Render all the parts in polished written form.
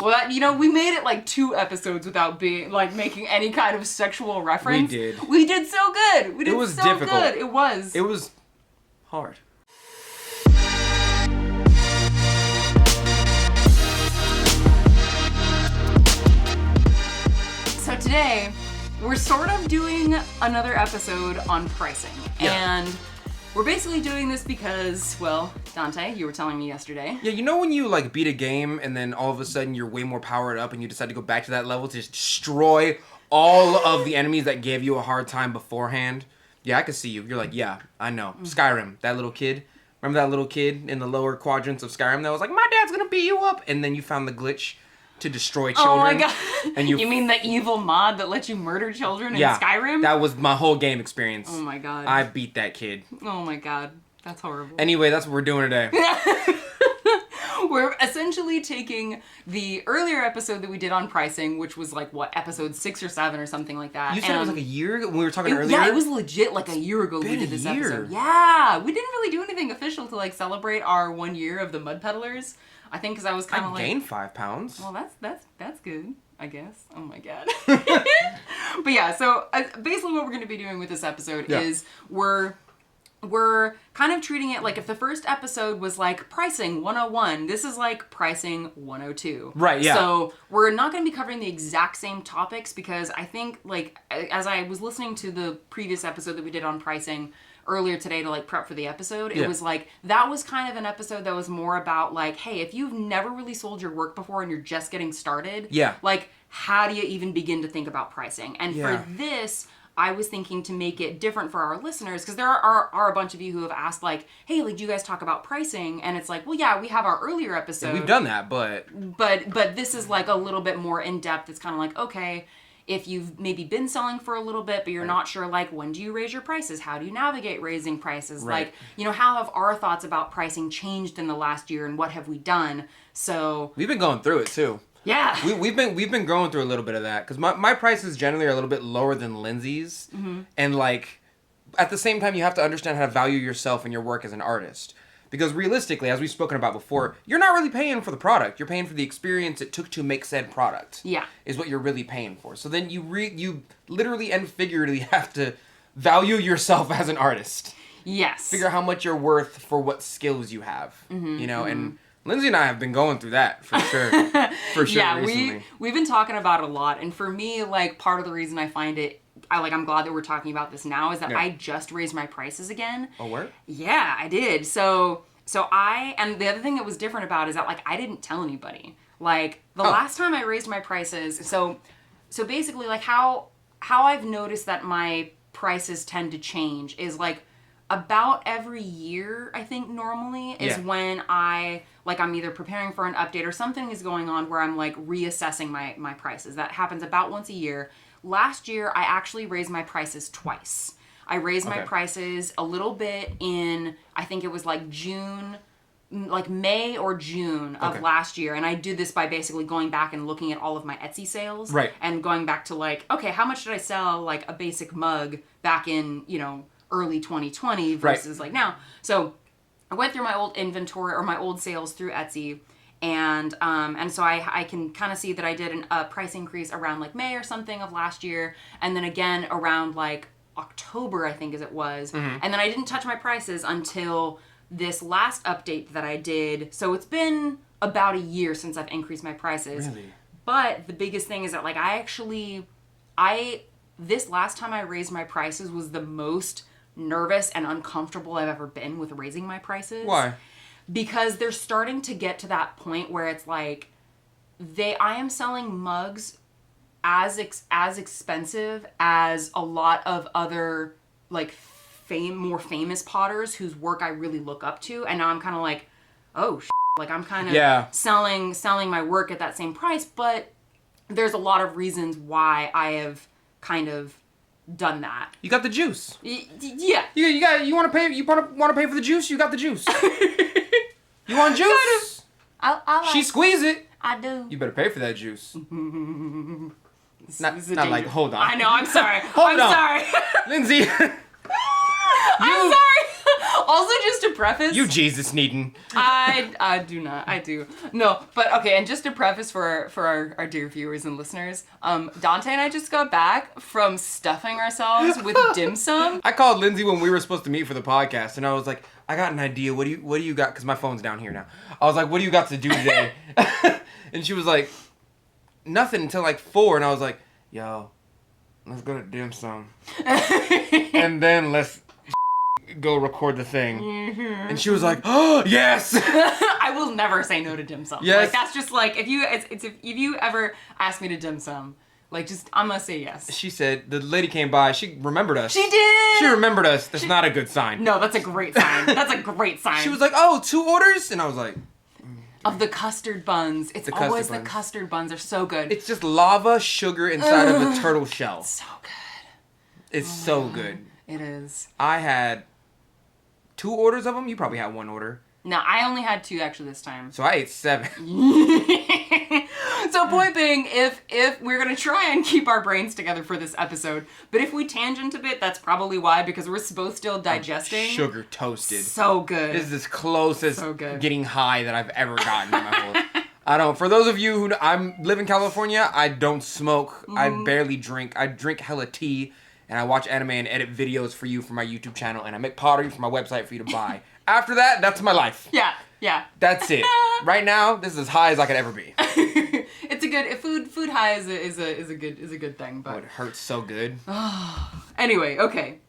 Well, we made it like 2 episodes without being like making any kind of sexual reference. We did so good. It was so difficult. Good. It was hard. So today, we're sort of doing another episode on pricing. Yeah. And we're basically doing this because, well, Donte, you were telling me yesterday. Yeah, you know when you like beat a game and then all of a sudden you're way more powered up and you decide to go back to that level to just destroy all of the enemies that gave you a hard time beforehand? Yeah, I can see you. You're like, yeah, I know. Skyrim, that little kid. Remember that little kid in the lower quadrants of Skyrim that was like, my dad's gonna beat you up? And then you found the glitch to destroy children. Oh my god. And you mean the evil mod that lets you murder children in Skyrim? That was my whole game experience. Oh my god. I beat that kid. Oh my god. That's horrible. Anyway, that's what we're doing today. We're essentially taking the earlier episode that we did on pricing, which was like, what, episode 6 or 7 or something like that. You said it was like a year ago when we were talking earlier? Yeah, it was legit like a year ago we did this episode. Yeah, we didn't really do anything official to like celebrate our 1 year of the Mud Peddlers. I think because I was kind of like... I gained 5 pounds. Well, that's good, I guess. Oh my god. But yeah, so basically what we're going to be doing with this episode is we're kind of treating it like if the first episode was like pricing 101, this is like pricing 102. Right, yeah. So we're not going to be covering the exact same topics because I think like as I was listening to the previous episode that we did on pricing earlier today to like prep for the episode, it was like that was kind of an episode that was more about like, hey, if you've never really sold your work before and you're just getting started, like how do you even begin to think about pricing? And for this, I was thinking to make it different for our listeners because there are a bunch of you who have asked like, hey, like do you guys talk about pricing? And it's like, well, yeah, we have our earlier episode. Yeah, we've done that, but this is like a little bit more in depth. It's kind of like, okay, if you've maybe been selling for a little bit, but you're not sure, like, when do you raise your prices? How do you navigate raising prices? Like, how have our thoughts about pricing changed in the last year and what have we done? So we've been going through it too. Yeah. We've been going through a little bit of that because my prices generally are a little bit lower than Lindsay's. Mm-hmm. And like, at the same time, you have to understand how to value yourself and your work as an artist. Because realistically, as we've spoken about before, you're not really paying for the product. You're paying for the experience it took to make said product. Yeah. Is what you're really paying for. So then you literally and figuratively have to value yourself as an artist. Yes. Figure out how much you're worth for what skills you have. Mm-hmm, and Lindsay and I have been going through that for sure. For sure. Yeah, recently. we've been talking about it a lot. And for me, like part of the reason I find it I'm glad that we're talking about this now is that I just raised my prices again. Oh, where? Yeah, I did. So and the other thing that was different about it is that like I didn't tell anybody. Like the last time I raised my prices, so basically like how I've noticed that my prices tend to change is like about every year, I think normally is when I'm either preparing for an update or something is going on where I'm like reassessing my prices. That happens about once a year. Last year, I actually raised my prices twice. I raised my prices a little bit in, I think it was like June, like May or June of last year. And I did this by basically going back and looking at all of my Etsy sales. Right. And going back to like, okay, how much did I sell like a basic mug back in, early 2020 versus like now. So I went through my old inventory or my old sales through Etsy. And so I can kind of see that I did a price increase around like May or something of last year. And then again around like October, I think as it was. Mm-hmm. And then I didn't touch my prices until this last update that I did. So it's been about a year since I've increased my prices. Really? But the biggest thing is that like this last time I raised my prices was the most nervous and uncomfortable I've ever been with raising my prices. Why? Because they're starting to get to that point where it's like I am selling mugs as expensive as a lot of other like more famous potters whose work I really look up to, and now I'm kind of like, oh like I'm kind of selling my work at that same price, but there's a lot of reasons why I have kind of done that. You got the juice. Yeah. You want to pay? You want to pay for the juice? You got the juice. You want juice? I she squeeze it. I do. You better pay for that juice. Not like, hold on. I know, I'm sorry. Sorry. Lindsay. I'm sorry. Also, just to preface, You Jesus Needon. I do not. I do. No, but okay, and just to preface for our dear viewers and listeners, Donte and I just got back from stuffing ourselves with dim sum. I called Lindsay when we were supposed to meet for the podcast, and I was like, I got an idea. What do you got? Because my phone's down here now. I was like, what do you got to do today? And she was like, nothing until like 4. And I was like, yo, let's go to dim sum. And then let's go record the thing. Mm-hmm. And she was like, oh, yes. I will never say no to dim sum. Yes. Like, that's just like, if you ever ask me to dim sum, like, just, I'm gonna say yes. She said, the lady came by, she remembered us. She did! She remembered us. That's not a good sign. No, that's a great sign. That's a great sign. She was like, oh, 2 orders? And I was like... Of the custard buns. It's always the custard buns. They're so good. It's just lava sugar inside of a turtle shell. So good. It's so good. It is. I had 2 orders of them. You probably had 1 order. No, I only had 2 actually this time. So I ate 7. So point being, if we're gonna try and keep our brains together for this episode, but if we tangent a bit, that's probably why, because we're both still digesting. Sugar toasted. So good. This is as close as getting high that I've ever gotten in my whole. I don't. For those of you who live in California, I don't smoke. Mm-hmm. I barely drink. I drink hella tea, and I watch anime and edit videos for you for my YouTube channel, and I make pottery for my website for you to buy. After that, that's my life. Yeah. That's it. Right now, this is as high as I could ever be. It's a good food high is a good thing, but it hurts so good. Anyway, okay.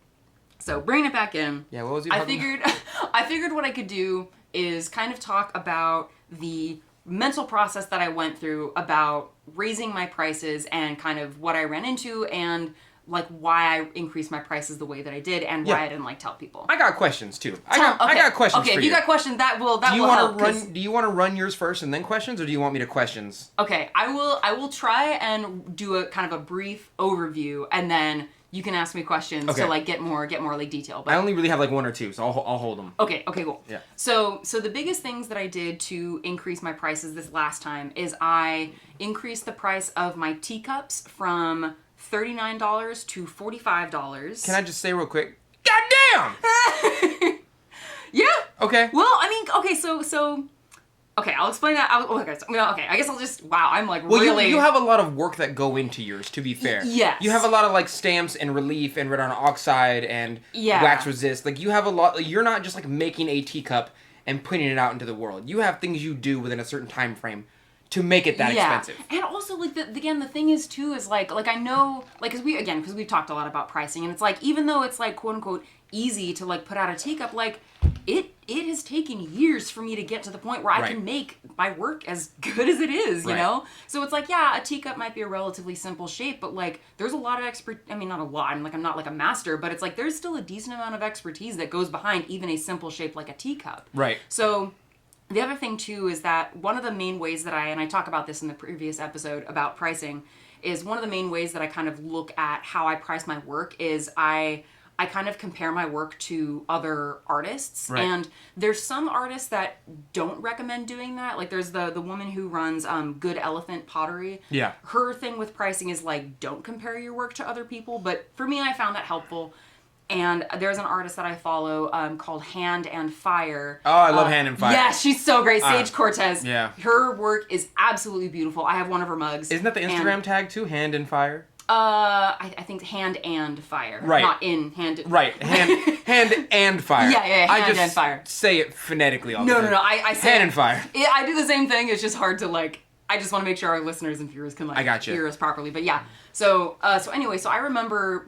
So bringing it back in. Yeah, what was you? I figured what I could do is kind of talk about the mental process that I went through about raising my prices and kind of what I ran into and like why I increased my prices the way that I did and why I didn't like tell people. I got questions too. I got questions. Okay, for if you got questions, that will help. Do you want to run yours first and then questions, or do you want me to questions? Okay, I will try and do a kind of a brief overview, and then you can ask me questions to like get more like detail. But I only really have like 1 or 2, so I'll hold them. Okay, cool. Yeah. So the biggest things that I did to increase my prices this last time is I increased the price of my teacups from $39 to $45. Can I just say real quick? Goddamn! Yeah. Okay. Well, I mean, okay, so okay, I'll explain that. I guess I'll just I'm like really. You have a lot of work that go into yours. To be fair. Yes. You have a lot of like stamps and relief and red iron oxide and wax resist. Like you have a lot. Like, you're not just like making a teacup and putting it out into the world. You have things you do within a certain time frame to make it that expensive. And also, like, the thing is, too, is, like I know, like, because we've talked a lot about pricing, and it's, like, even though it's, like, quote-unquote, easy to, like, put out a teacup, like, it has taken years for me to get to the point where I can make my work as good as it is, you know? So it's, like, yeah, a teacup might be a relatively simple shape, but, like, there's a lot of I mean, not a lot, I'm not, like, a master, but it's, like, there's still a decent amount of expertise that goes behind even a simple shape like a teacup. Right. So the other thing, too, is that one of the main ways that I talk about this in the previous episode about pricing, is one of the main ways that I kind of look at how I price my work is I kind of compare my work to other artists. Right. And there's some artists that don't recommend doing that. Like there's the woman who runs Good Elephant Pottery. Yeah. Her thing with pricing is like, don't compare your work to other people. But for me, I found that helpful. And there's an artist that I follow called Hand and Fire. Oh, I love Hand and Fire. Yeah, she's so great. Sage Cortez. Yeah. Her work is absolutely beautiful. I have one of her mugs. Isn't that the Instagram tag too? Hand and Fire? I think Hand and Fire. Right. Not in hand. Right. Hand and Fire. Yeah, Hand and Fire. Say it phonetically all the time. No. I say Hand and Fire. I do the same thing. It's just hard to like. I just want to make sure our listeners and viewers can hear us properly. But yeah. So anyway, I remember,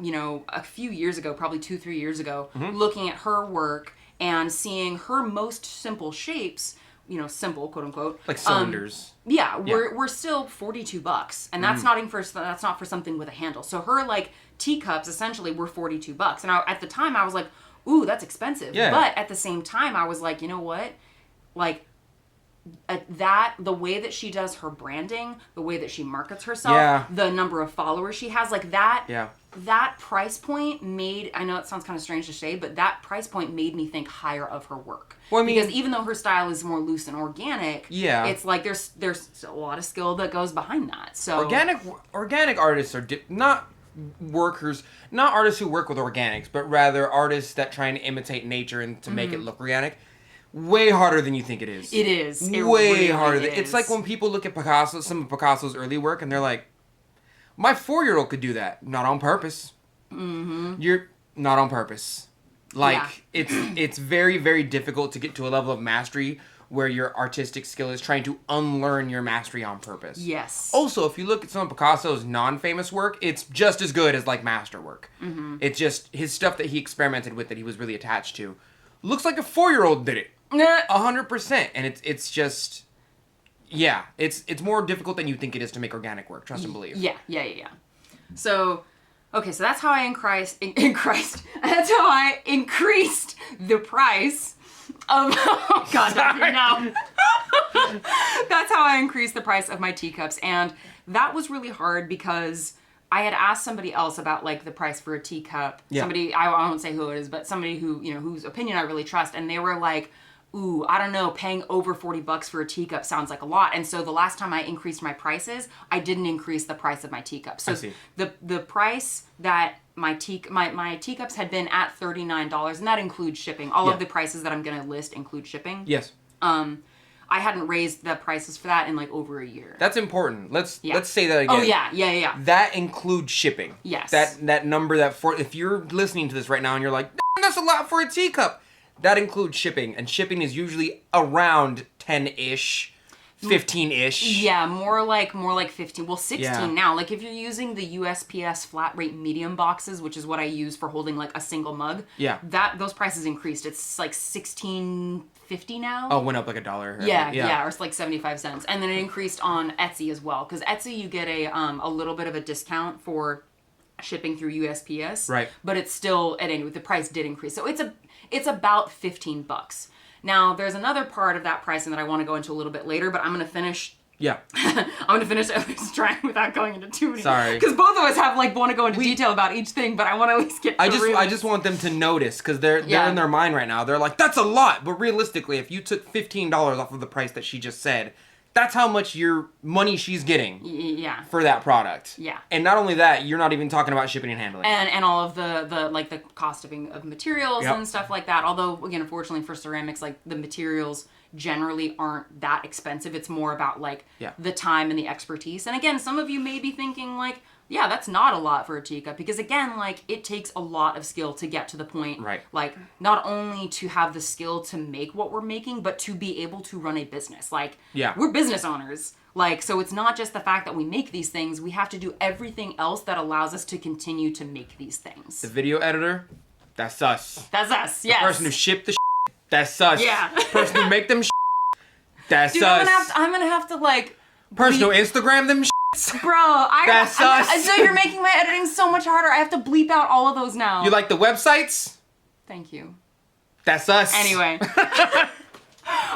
a few years ago, probably 2-3 years ago, looking at her work and seeing her most simple shapes, simple, quote unquote. Like cylinders. We're still $42. And that's not for something with a handle. So her like teacups essentially were $42. And at the time I was like, ooh, that's expensive. Yeah. But at the same time I was like, you know what? Like, the way that she does her branding, the way that she markets herself, the number of followers she has, like that, that price point I know it sounds kind of strange to say, but that price point made me think higher of her work. Well, I mean, because even though her style is more loose and organic, it's like there's a lot of skill that goes behind that. So organic artists are not workers, not artists who work with organics, but rather artists that try and imitate nature and to make it look organic. Way harder than you think it is. It is. It way really harder. is. It's like when people look at Picasso, some of Picasso's early work, and they're like, my 4-year-old could do that. Not on purpose. Mm-hmm. You're not on purpose. Like, it's very, very difficult to get to a level of mastery where your artistic skill is trying to unlearn your mastery on purpose. Yes. Also, if you look at some of Picasso's non-famous work, it's just as good as, like, masterwork. Mm-hmm. It's just his stuff that he experimented with that he was really attached to. Looks like a 4-year-old did it. 100%. And it's just... Yeah. It's more difficult than you think it is to make organic work. Trust and believe. Yeah. So... Okay, so that's how I that's how I increased the price of, oh God, now. That's how I increased the price of my teacups. And that was really hard because I had asked somebody else about like the price for a teacup. Yeah. Somebody, I won't say who it is, but somebody who, you know, whose opinion I really trust. And they were like, ooh, I don't know, paying over $40 for a teacup sounds like a lot. And so the last time I increased my prices, I didn't increase the price of my teacup. So the price that my teacups had been at $39, and that includes shipping. All of the prices that I'm going to list include shipping. Yes. I hadn't raised the prices for that in like over a year. That's important. Let's say that again. Oh yeah. That includes shipping. Yes. That number if you're listening to this right now and you're like, that's a lot for a teacup. That includes shipping, and shipping is usually around 10-ish, 15-ish. Yeah, more like 15. Well, 16 now. Like if you're using the USPS flat rate medium boxes, which is what I use for holding like a single mug. Yeah. Those prices increased. It's like $16.50 now. Oh, went up like $1. Right? Yeah, or it's like 75 cents. And then it increased on Etsy as well, because Etsy you get a little bit of a discount for shipping through USPS. Right. But it's still anyway, the price did increase. So it's about $15. Now, there's another part of that pricing that I want to go into a little bit later, but I'm going to finish. Yeah. I'm going to finish at least trying without going into too many. Sorry. Because both of us want to go into detail about each thing, but I want to at least get. I just want them to notice, because they're in their mind right now. They're like, that's a lot. But realistically, if you took $15 off of the price that she just said, that's how much your money she's getting for that product. Yeah. And not only that, you're not even talking about shipping and handling. And all of the like the cost of materials and stuff like that. Although, again, unfortunately for ceramics, like the materials generally aren't that expensive. It's more about like the time and the expertise. And again, some of you may be thinking like, yeah, that's not a lot for a teacup, because again, like it takes a lot of skill to get to the point, right? Like not only to have the skill to make what we're making, but to be able to run a business. Like we're business owners. Like, so it's not just the fact that we make these things, we have to do everything else that allows us to continue to make these things. The video editor, that's us. That's us, yes. The person who shipped the that's us. Yeah. The person who make them that's Dude, us. I'm gonna have to like... Person who Instagram them Bro, that's us. So you're making my editing so much harder. I have to bleep out all of those now. You like the websites? Thank you. That's us. Anyway.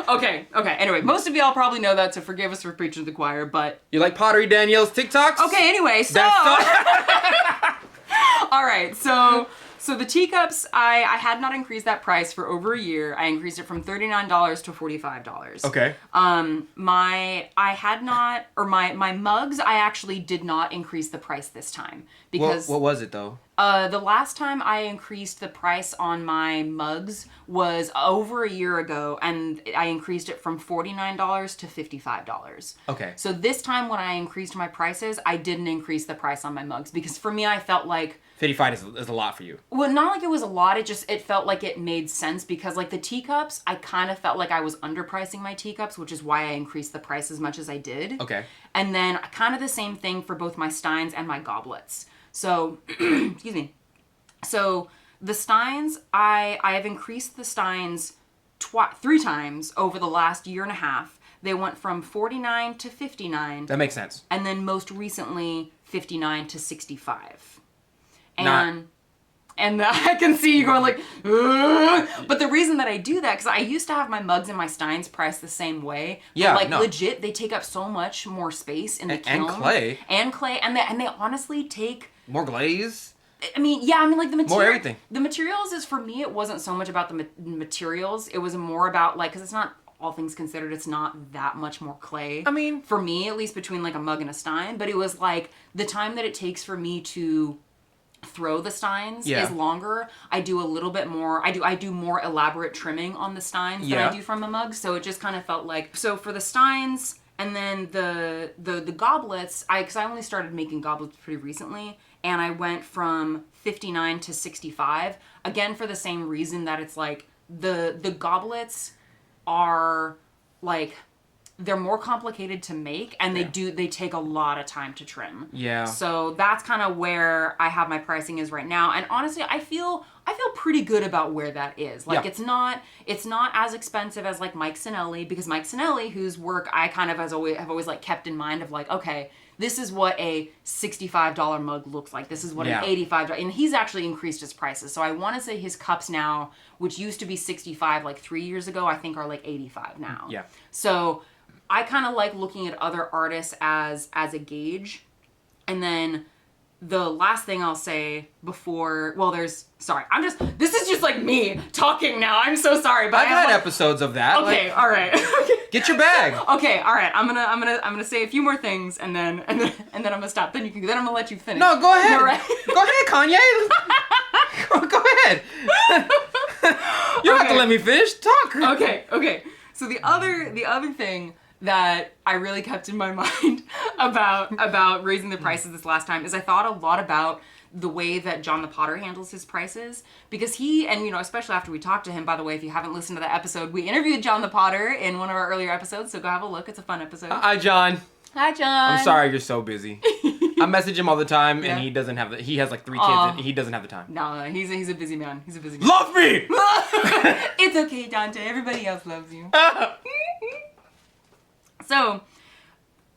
Okay. Anyway, most of y'all probably know that, so forgive us for preaching to the choir, but... You like Pottery Danielle's TikToks? Okay, anyway, so... That's us. All right, so the teacups, I had not increased that price for over a year. I increased it from $39 to $45. Okay. My mugs, I actually did not increase the price this time, because... What was it, though? The last time I increased the price on my mugs was over a year ago, and I increased it from $49 to $55. Okay. So this time when I increased my prices, I didn't increase the price on my mugs, because for me, I felt like... 55 is a lot for you. Well, not like it was a lot, it felt like it made sense, because like the teacups, I kind of felt like I was underpricing my teacups, which is why I increased the price as much as I did. Okay. And then kind of the same thing for both my steins and my goblets. So, excuse me. So the steins, I have increased the steins 3 times over the last year and a half. They went from 49 to 59. That makes sense. And then most recently 59 to 65. And I can see you going like, ugh. But the reason that I do that, because I used to have my mugs and my steins priced the same way. Yeah, but legit, they take up so much more space in the kiln. And clay. And they honestly take... More glaze. I mean, like the material... More everything. The materials is, for me, it wasn't so much about the materials. It was more about, like, because it's not, all things considered, it's not that much more clay. I mean... For me, at least between, like, a mug and a stein. But it was, like, the time that it takes for me to throw the steins Yeah. is longer. I do a little bit more. I do more elaborate trimming on the steins than I do from the mugs. So it just kind of felt like, so for the steins and then the goblets, because I only started making goblets pretty recently, and I went from 59 to 65. Again, for the same reason that it's like the goblets are like, they're more complicated to make, and they take a lot of time to trim. Yeah. So that's kind of where I have my pricing is right now. And honestly, I feel pretty good about where that is. Like it's not as expensive as like Mike Sinelli, because Mike Sinelli, whose work I kind of have always like kept in mind of like, okay, this is what a $65 mug looks like. This is what an $85, and he's actually increased his prices. So I want to say his cups now, which used to be 65 like 3 years ago, I think are like 85 now. Yeah. So I kind of like looking at other artists as a gauge. And then the last thing I'll say before, this is just like me talking now. I'm so sorry, but I've had episodes of that. Okay, all right. Get your bag. Okay, all right. I'm gonna say a few more things, and then I'm gonna stop. Then I'm gonna let you finish. No, go ahead. All right. Go ahead, Kanye. Go ahead. You don't have to let me finish. Talk. Okay. So the other thing that I really kept in my mind about raising the prices this last time is I thought a lot about the way that John the Potter handles his prices, because especially after we talked to him, by the way, if you haven't listened to that episode, we interviewed John the Potter in one of our earlier episodes, so go have a look. It's a fun episode. Hi, John. Hi, John. I'm sorry you're so busy. I message him all the time, and he doesn't have he has like 3 kids, and he doesn't have the time. No, he's a busy man. Love me! It's okay, Donte. Everybody else loves you. So,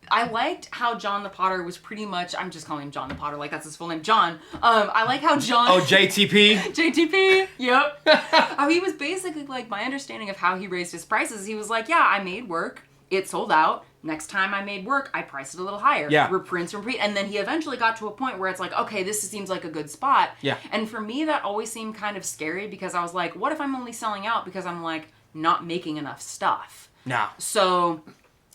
I liked how John the Potter was pretty much, I'm just calling him John the Potter, like that's his full name, John. I like how John... Oh, JTP? JTP, yep. How he was basically like, my understanding of how he raised his prices, he was like, yeah, I made work, it sold out, next time I made work, I priced it a little higher. Yeah. Reprints, repeat. And then he eventually got to a point where it's like, okay, this seems like a good spot. Yeah. And for me, that always seemed kind of scary, because I was like, what if I'm only selling out because I'm like not making enough stuff? No. So...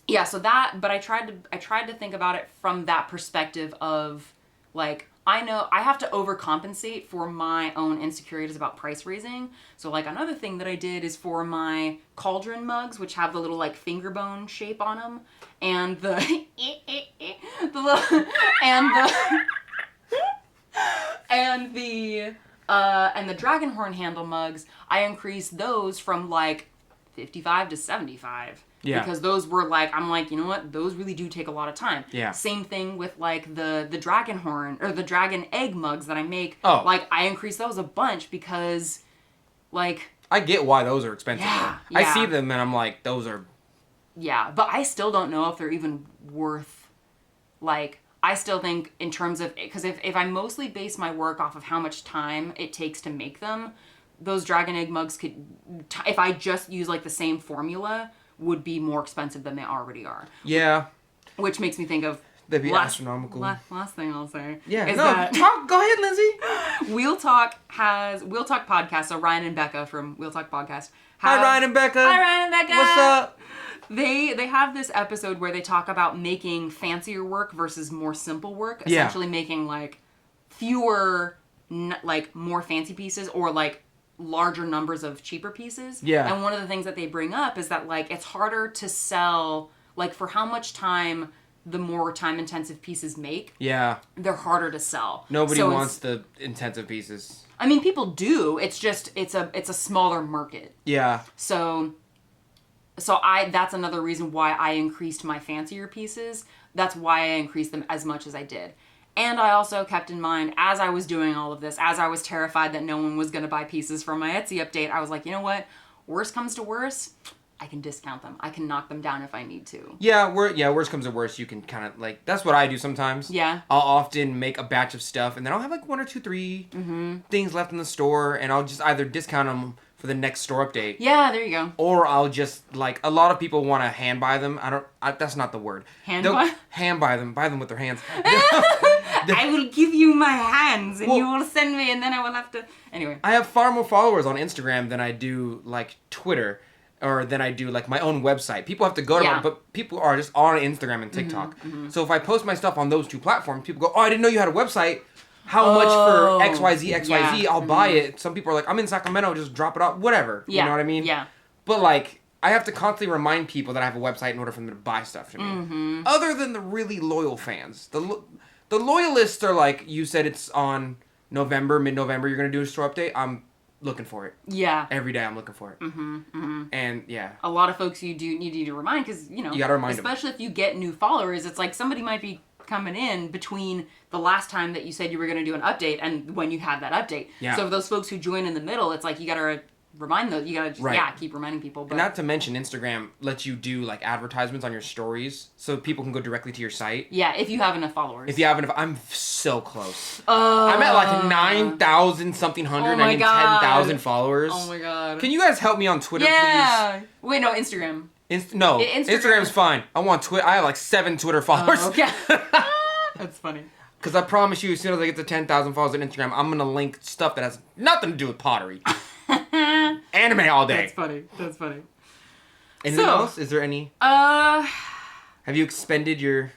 yeah, but I tried to think about it from that perspective of, like, I know I have to overcompensate for my own insecurities about price raising. So, like, another thing that I did is for my cauldron mugs, which have the little, like, finger bone shape on them, and the and the dragon horn handle mugs, I increased those from, like, 55 to 75. Yeah. Because those were like, I'm like, you know what? Those really do take a lot of time. Yeah. Same thing with like the dragon horn or the dragon egg mugs that I make. Oh. Like I increased those a bunch because like... I get why those are expensive. Yeah. I see them and I'm like, those are... Yeah, but I still don't know if they're even worth, like, I still think in terms of, because if I mostly base my work off of how much time it takes to make them, those dragon egg mugs could, if I just use like the same formula, would be more expensive than they already are. Yeah. Which makes me think of they'd be astronomical. Last thing I'll say. Yeah. Is No. that Go ahead, Lindsay. Wheel Talk Podcast. So Ryan and Becca from Wheel Talk Podcast. Hi, Ryan and Becca. Hi, Ryan and Becca. What's up? They have this episode where they talk about making fancier work versus more simple work. Essentially making like fewer, like more fancy pieces or like larger numbers of cheaper pieces. Yeah. And one of the things that they bring up is that like it's harder to sell, like for how much time the more time intensive pieces make. Yeah. They're harder to sell. Nobody wants the intensive pieces. I mean, people do. It's just it's a smaller market. Yeah. So that's another reason why I increased my fancier pieces. That's why I increased them as much as I did. And I also kept in mind, as I was doing all of this, as I was terrified that no one was going to buy pieces from my Etsy update, I was like, you know what? Worst comes to worst, I can discount them. I can knock them down if I need to. Yeah, worst comes to worst, you can kind of, like, that's what I do sometimes. Yeah. I'll often make a batch of stuff, and then I'll have, like, 1 or 2, 3 things left in the store, and I'll just either discount them for the next store update. Yeah, there you go. Or I'll just, like, a lot of people want to hand buy them. That's not the word. Hand buy them. Buy them with their hands. I will give you my hands, and you will send me, and then I will have to... Anyway. I have far more followers on Instagram than I do, like, Twitter, or than I do, like, my own website. People have to go to one, but people are just on Instagram and TikTok. So if I post my stuff on those 2 platforms, people go, oh, I didn't know you had a website. how much for XYZ, Yeah. I'll buy it. Some people are like, I'm in Sacramento, just drop it off, whatever. Yeah. You know what I mean? Yeah. But like, I have to constantly remind people that I have a website in order for them to buy stuff to me. Mm-hmm. Other than the really loyal fans. The loyalists are like, you said it's on November, mid-November, you're going to do a store update. I'm looking for it. Yeah. Every day I'm looking for it. Mm-hmm. Mm-hmm. And yeah. A lot of folks you do need to remind because, you know, You got to remind especially if you get new followers, it's like somebody might be coming in between the last time that you said you were going to do an update and when you had that update. Yeah. So for those folks who join in the middle, it's like you got to remind those. You got to just, Right. keep reminding people. But And not to mention Instagram lets you do like advertisements on your stories so people can go directly to your site. yeah, if you have enough followers. If you have enough, I'm so close. I'm at like 9,000 something hundred. Oh my I need God. 10,000 followers. Oh my God. Can you guys help me on Twitter, yeah. Wait, no, Instagram. please? No, Instagram's fine. I want Twitter. I have like 7 Twitter followers. Okay. That's funny. Because I promise you, as soon as I get to 10,000 followers on Instagram, I'm going to link stuff that has nothing to do with pottery. Anime all day. That's funny. That's funny. Anything So, else? Is there any? Uh, Have you expended your...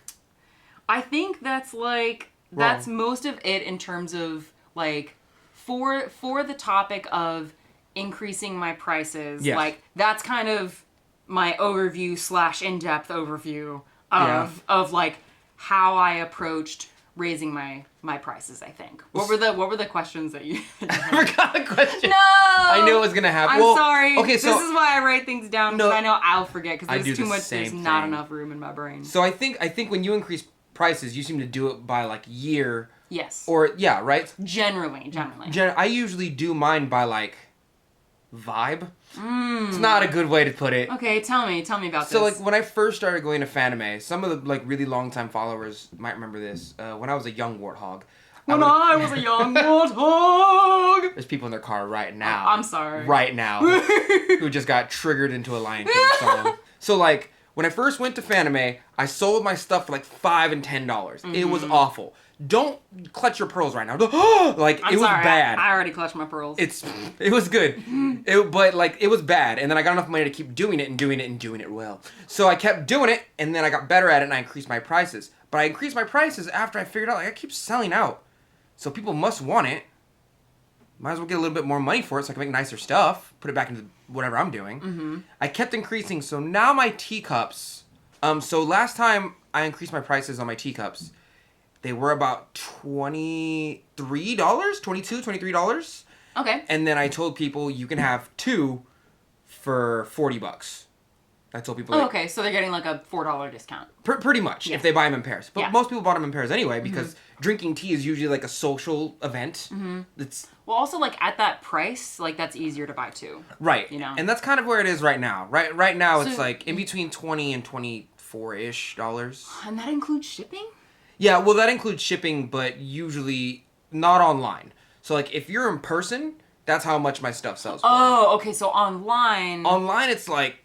I think that's like that's most of it in terms of like for the topic of increasing my prices. Yes. Like that's kind of my overview / in-depth overview Yeah. of like how I approached raising my prices. I think. What were the questions that you? I forgot the question. No. I knew it was going to happen. I'm sorry. Okay, so... this is why I write things down because No. I know I'll forget because I do there's too the much. same There's not thing. enough room in my brain. So I think when you increase prices, you seem to do it by like year Yes. or yeah, right? Generally. I usually do mine by like vibe. It's not a good way to put it. Okay, tell me about So this. like when I first started going to Fanime, some of the like really long time followers might remember this. When I was a young warthog. When I was a young warthog. There's people in their car right now. I'm sorry. Right now. who just got triggered into a Lion King song. So like when I first went to Fanime, I sold my stuff for like $5 and $10. It was awful. Don't clutch your pearls right now. Like I'm it was sorry, bad. I already clutched my pearls. It was good. But like it was bad. And then I got enough money to keep doing it and doing it and doing it well. So I kept doing it and then I got better at it and I increased my prices. But I increased my prices after I figured out like I keep selling out. So people must want it. Might as well get a little bit more money for it so I can make nicer stuff. Put it back into whatever I'm doing. I kept increasing. So now my teacups. So last time I increased my prices on my teacups, they were about $23, $23. okay. And then I told people you can have 2 for $40. I told people. Oh, like, okay. So they're getting like a $4 discount. pretty much Yeah. if they buy them in pairs. But Yeah. most people bought them in pairs anyway because drinking tea is usually like a social event. It's Well, also like at that price, like that's easier to buy too. right, You know. and that's kind of where it is right now. Right now it's So- like in between $20 and $24-ish. And that includes shipping? Yeah, well that includes shipping, but usually not online. So like if you're in person, that's how much my stuff sells for. Oh, okay. So online. Online it's like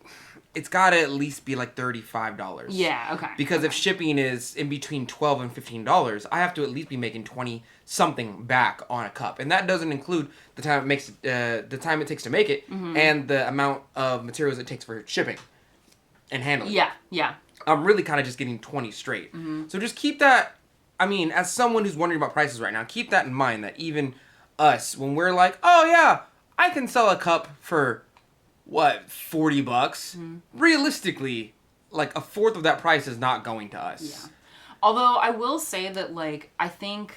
it's got to at least be like $35. Yeah. Okay. Because if shipping is in between $12 and $15, I have to at least be making 20 something back on a cup, and that doesn't include the time it takes to make it and the amount of materials it takes for shipping and handling. Yeah. Yeah. I'm really kind of just getting 20 straight. So just keep that. I mean, as someone who's wondering about prices right now, keep that in mind that even us, when we're like, oh yeah, I can sell a cup for what, $40? Realistically, like a fourth of that price is not going to us. Yeah. Although I will say that like I think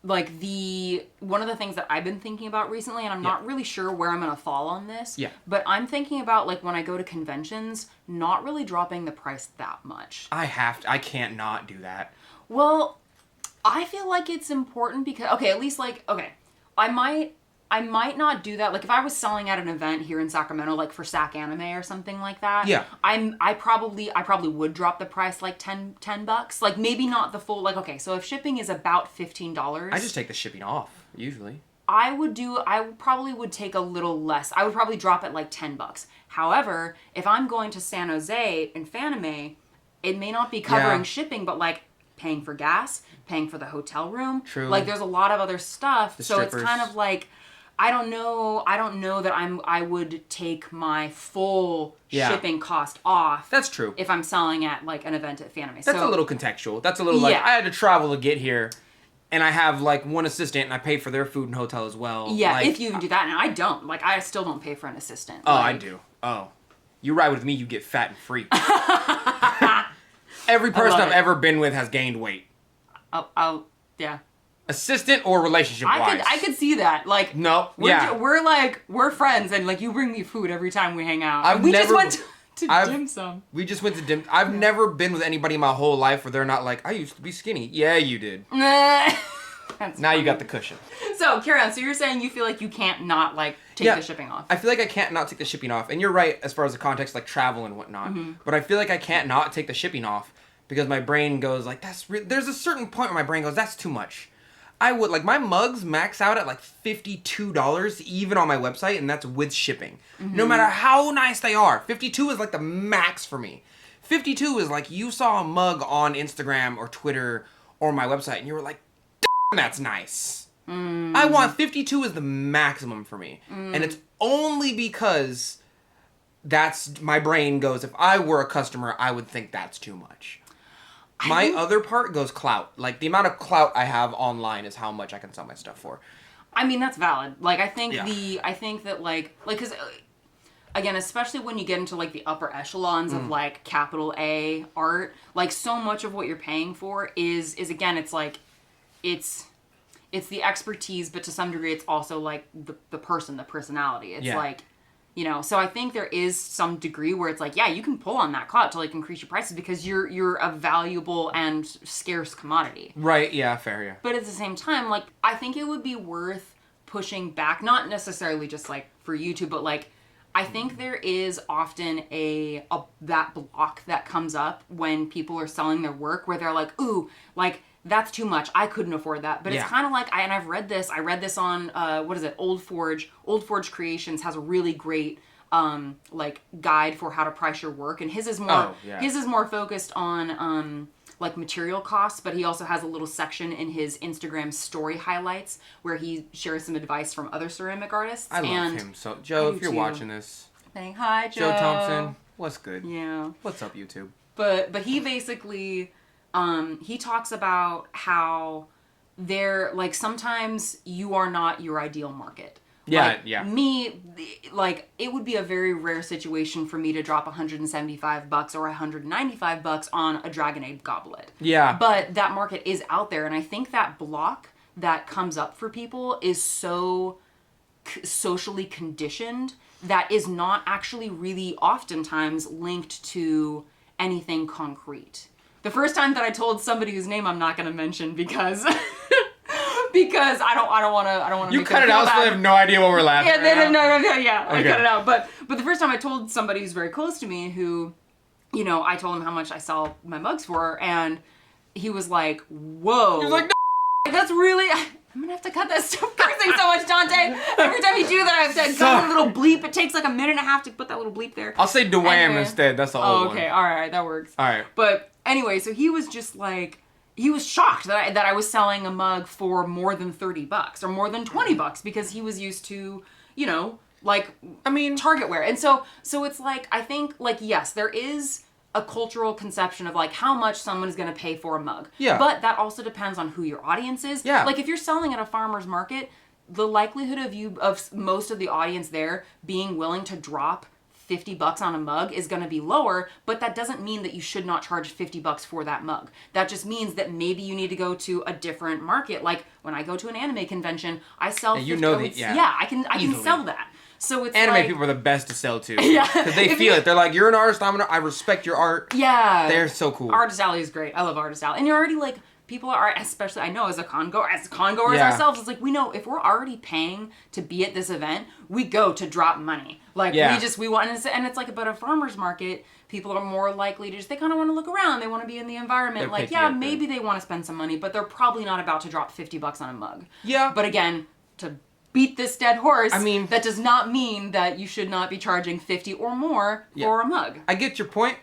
like one of the things that I've been thinking about recently, and I'm not really sure where I'm gonna fall on this. Yeah. But I'm thinking about like when I go to conventions, not really dropping the price that much. I can't not do that. Well, I feel like it's important because at least like I might not do that. Like if I was selling at an event here in Sacramento, like for Sac Anime or something like that. Yeah. I probably would drop the price like $10. Like maybe not the full like okay, so if shipping is about $15. I just take the shipping off, usually. I probably would take a little less. I would probably drop it like $10. However, if I'm going to San Jose and Fanime, it may not be covering shipping, but like paying for gas, paying for the hotel room. True. Like there's a lot of other stuff. The so strippers. it's kind of like I don't know that I would take my full shipping cost off. That's true. If I'm selling at like an event at Fanime. That's a little contextual. That's a little like I had to travel to get here. and I have like one assistant, and I pay for their food and hotel as well. Yeah, like, if you do that, and I don't. Like, I still don't pay for an assistant. Oh, like, I do. Oh, you ride with me, you get fat and free. Every person I've ever been with has gained weight. Yeah. Assistant or relationship wise. I could see that. Like, no, we're friends, and like you bring me food every time we hang out. Just went to dim sum. We just went to dim. I've never been with anybody my whole life where they're not like, I used to be skinny. Yeah, you did. Now funny. You got the cushion. So carry on. So you're saying you feel like you can't not like take the shipping off. I feel like I can't not take the shipping off, and you're right as far as the context like travel and whatnot. But I feel like I can't not take the shipping off because my brain goes like there's a certain point where my brain goes that's too much. I would like my mugs max out at like $52 even on my website, and that's with shipping. No matter how nice they are, 52 is like the max for me. 52 is like you saw a mug on Instagram or Twitter or my website, and you were like, "Damn, that's nice." I want 52 is the maximum for me, and it's only because that's my brain goes. If I were a customer, I would think that's too much. My other part goes clout. Like, the amount of clout I have online is how much I can sell my stuff for. I mean, that's valid. Like, I think that, like, because, again, especially when you get into, like, the upper echelons of, like, capital A art, like, so much of what you're paying for is again, it's, like, it's the expertise, but to some degree, it's also, like, the person, the personality. It's, like... You know, so I think there is some degree where it's like, yeah, you can pull on that clout to like increase your prices because you're a valuable and scarce commodity. Right, yeah, fair, yeah. But at the same time, like, I think it would be worth pushing back, not necessarily just like for YouTube, but like, I think there is often that block that comes up when people are selling their work where they're like, ooh, like, that's too much. I couldn't afford that. But it's kind of like, I read this on, what is it? Old Forge Creations has a really great, like guide for how to price your work. And his is more focused on, like material costs, but he also has a little section in his Instagram story highlights where he shares some advice from other ceramic artists. I love him. So Joe, if you're watching this. Saying hi, Joe. Joe Thompson. What's good? Yeah. What's up, YouTube? But he basically... he talks about how like sometimes you are not your ideal market. Yeah, like, yeah. Me, like, it would be a very rare situation for me to drop $175 or $195 on a Dragonade goblet. Yeah. But that market is out there, and I think that block that comes up for people is so socially conditioned that is not actually really oftentimes linked to anything concrete. The first time that I told somebody whose name I'm not going to mention because because I don't want to. You cut it out, so they have no idea what we're laughing. Yeah, no. Yeah, okay. I cut it out. But the first time I told somebody who's very close to me, who, you know, I told him how much I sell my mugs for, and he was like, "Whoa!" He was like, "No, that's really." I'm gonna have to cut that stuff cursing so much, Donte. Every time you do that, I have to cut a little bleep. It takes like a minute and a half to put that little bleep there. I'll say Dwam instead. That's the old one. Okay, all right, that works. All right. But anyway, so he was just like, he was shocked that I was selling a mug for more than $30 or more than $20 because he was used to, you know, like, I mean, Target wear. And so it's like, I think, like, yes, there is a cultural conception of like how much someone is going to pay for a mug. Yeah. But that also depends on who your audience is. Yeah. Like if you're selling at a farmer's market, the likelihood of most of the audience there being willing to drop $50 on a mug is going to be lower, but that doesn't mean that you should not charge $50 for that mug. That just means that maybe you need to go to a different market. Like when I go to an anime convention, I sell. Yeah, you know that. Yeah, I can sell that. So it's anime like, people are the best to sell to. Yeah, because they feel it. They're like, you're an artist. I respect your art. Yeah, they're so cool. Artist Alley is great. I love Artist Alley, and you're already like. People are, especially I know as congoers ourselves, it's like we know if we're already paying to be at this event, we go to drop money. Like we want, and it's like about a farmer's market. People are more likely to they kind of want to look around. They want to be in the environment. Like maybe they want to spend some money, but they're probably not about to drop $50 on a mug. Yeah. But again, to beat this dead horse, I mean, that does not mean that you should not be charging $50 or more for a mug. I get your point.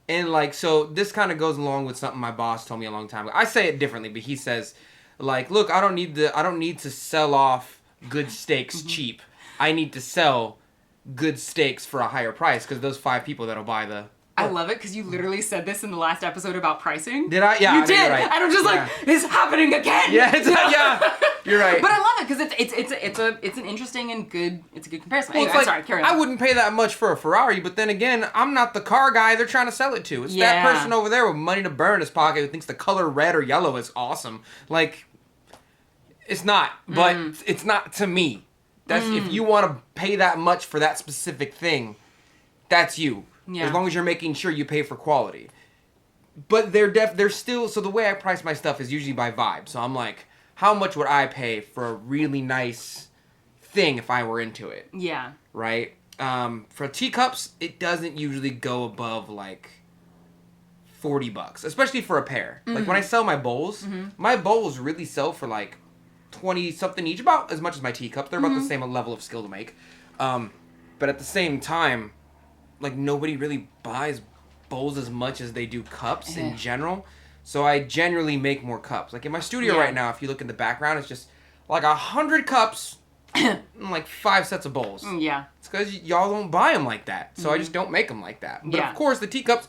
And, like, so this kind of goes along with something my boss told me a long time ago. I say it differently, but he says, like, look, I don't need to sell off good steaks cheap. I need to sell good steaks for a higher price because those 5 people that'll buy the I love it because you literally said this in the last episode about pricing. Did I? Yeah, you did. Right. And I'm just like, it's happening again. Yeah, yeah. You're right. But I love it because it's an interesting and good comparison. Anyway, Well, sorry, carry on. I wouldn't pay that much for a Ferrari, but then again, I'm not the car guy they're trying to sell it to. It's that person over there with money to burn in his pocket who thinks the color red or yellow is awesome. Like, it's not, but it's not to me. That's if you want to pay that much for that specific thing, that's you. Yeah. As long as you're making sure you pay for quality. But they're still, so the way I price my stuff is usually by vibe. So I'm like, how much would I pay for a really nice thing if I were into it? Yeah. Right? For teacups, it doesn't usually go above like $40, especially for a pair. Like when I sell my bowls, my bowls really sell for like 20 something each, about as much as my teacups. They're about the same level of skill to make. But at the same time, like nobody really buys bowls as much as they do cups in general. So I generally make more cups. Like in my studio right now, if you look in the background, it's just like 100 cups and like 5 sets of bowls. Yeah. It's because y'all don't buy them like that. So I just don't make them like that. But of course, the teacups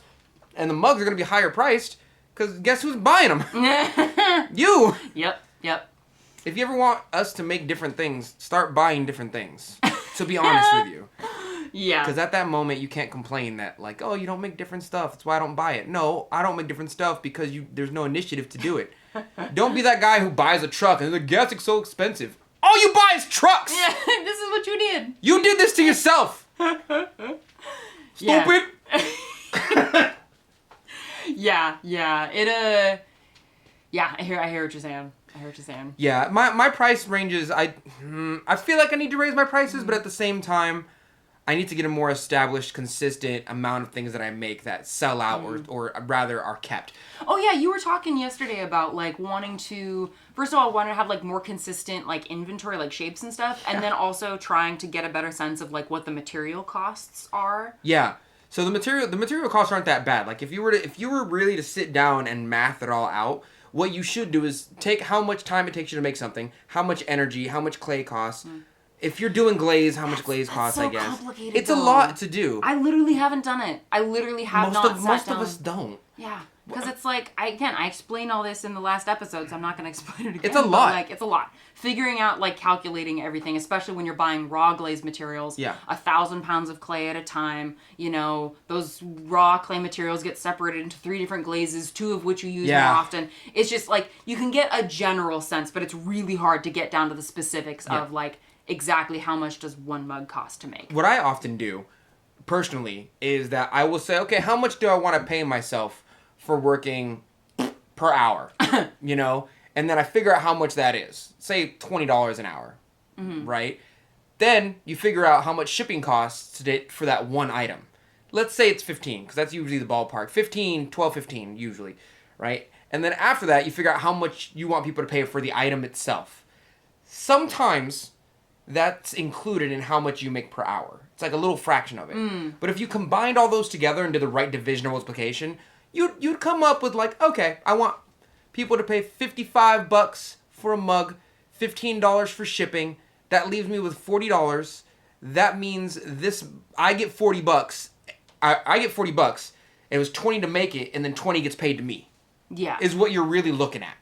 and the mugs are going to be higher priced because guess who's buying them? You! Yep. If you ever want us to make different things, start buying different things. To be honest with you. Yeah. Because at that moment, you can't complain that, like, oh, you don't make different stuff. That's why I don't buy it. No, I don't make different stuff because there's no initiative to do it. Don't be that guy who buys a truck and the gas is so expensive. All you buy is trucks! Yeah, this is what you did. You did this to yourself. Stupid. Yeah. I hear what you're saying. Yeah, my price ranges, I feel like I need to raise my prices, but at the same time, I need to get a more established, consistent amount of things that I make that sell out or rather are kept. Oh yeah, you were talking yesterday about like wanting to, first of all, want to have like more consistent like inventory, like shapes and stuff, and then also trying to get a better sense of like what the material costs are. Yeah. So the material costs aren't that bad. Like if you were really to sit down and math it all out, what you should do is take how much time it takes you to make something, how much energy, how much clay costs. If you're doing glaze, how much glaze costs, so I guess. Complicated, it's a lot to do. I literally haven't done it. I literally have not sat down. Most of us don't. Yeah. Because it's like, I explained all this in the last episode, so I'm not going to explain it again. It's a lot. Like, it's a lot. Figuring out, like, calculating everything, especially when you're buying raw glaze materials. Yeah. 1,000 pounds of clay at a time. You know, those raw clay materials get separated into 3 different glazes, 2 of which you use more often. It's just, like, you can get a general sense, but it's really hard to get down to the specifics of, like, exactly how much does one mug cost to make. What I often do, personally, is that I will say, okay, how much do I want to pay myself for working per hour, you know? And then I figure out how much that is. Say $20 an hour, right? Then you figure out how much shipping costs for that one item. Let's say it's 15, because that's usually the ballpark. 12, 15 usually, right? And then after that, you figure out how much you want people to pay for the item itself. Sometimes that's included in how much you make per hour. It's like a little fraction of it. But if you combined all those together and did the right division or multiplication, you'd come up with like, okay, I want people to pay $55 for a mug, $15 for shipping. That leaves me with $40. That means I get $40. I get $40. It was $20 to make it, and then $20 gets paid to me. Yeah. Is what you're really looking at.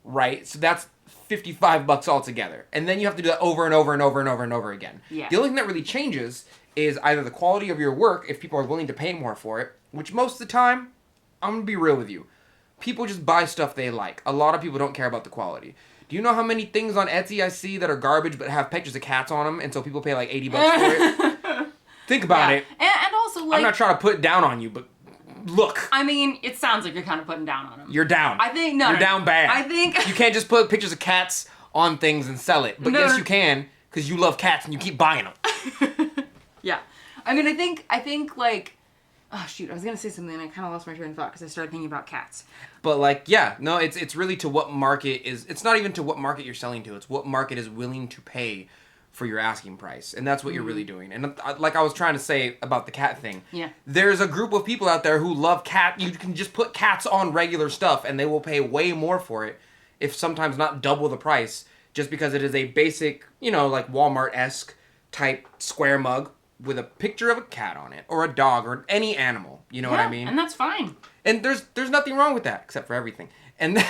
Right? So that's $55 altogether. And then you have to do that over and over and over and over and over again. Yeah. The only thing that really changes is either the quality of your work, if people are willing to pay more for it, which most of the time, I'm going to be real with you. People just buy stuff they like. A lot of people don't care about the quality. Do you know how many things on Etsy I see that are garbage but have pictures of cats on them, and so people pay like $80 for it? Think about it. And also, like, I'm not trying to put it down on you, but look. I mean, it sounds like you're kind of putting down on them. You're down. I think, You're down bad. I think... You can't just put pictures of cats on things and sell it. But yes, you can, because you love cats and you keep buying them. Yeah. I mean, I think, like... Oh, shoot. I was going to say something and I kind of lost my train of thought because I started thinking about cats. But, like, yeah. No, it's really to what market is... It's not even to what market you're selling to. It's what market is willing to pay for your asking price. And that's what you're really doing. And like I was trying to say about the cat thing. Yeah. There's a group of people out there who love cat. You can just put cats on regular stuff and they will pay way more for it, if sometimes not double the price, just because it is a basic, you know, like Walmart-esque type square mug with a picture of a cat on it or a dog or any animal. You know what I mean? And that's fine. And there's nothing wrong with that except for everything. And then,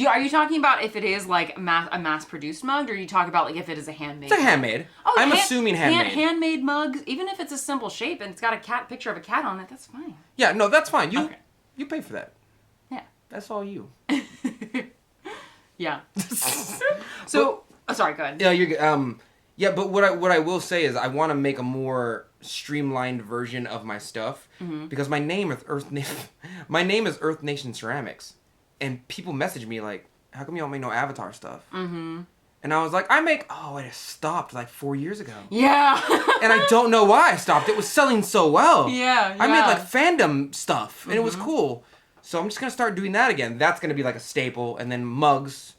are you talking about if it is like a mass-produced mug, or are you talking about like if it is a handmade? It's a handmade. Oh, I'm assuming handmade. Handmade mugs, even if it's a simple shape and it's got a picture of a cat on it, that's fine. Yeah, no, that's fine. You pay for that. Yeah. That's all you. Yeah. So, sorry, go ahead. Yeah, you're good. Yeah, but what I will say is I want to make a more streamlined version of my stuff because my name is Earth Nation Ceramics, and people message me like, "How come you don't make no Avatar stuff?" Mm-hmm. And I was like, it stopped like 4 years ago. Yeah. And I don't know why I stopped. It was selling so well. Yeah. I made like fandom stuff, and it was cool. So I'm just gonna start doing that again. That's gonna be like a staple, and then mugs.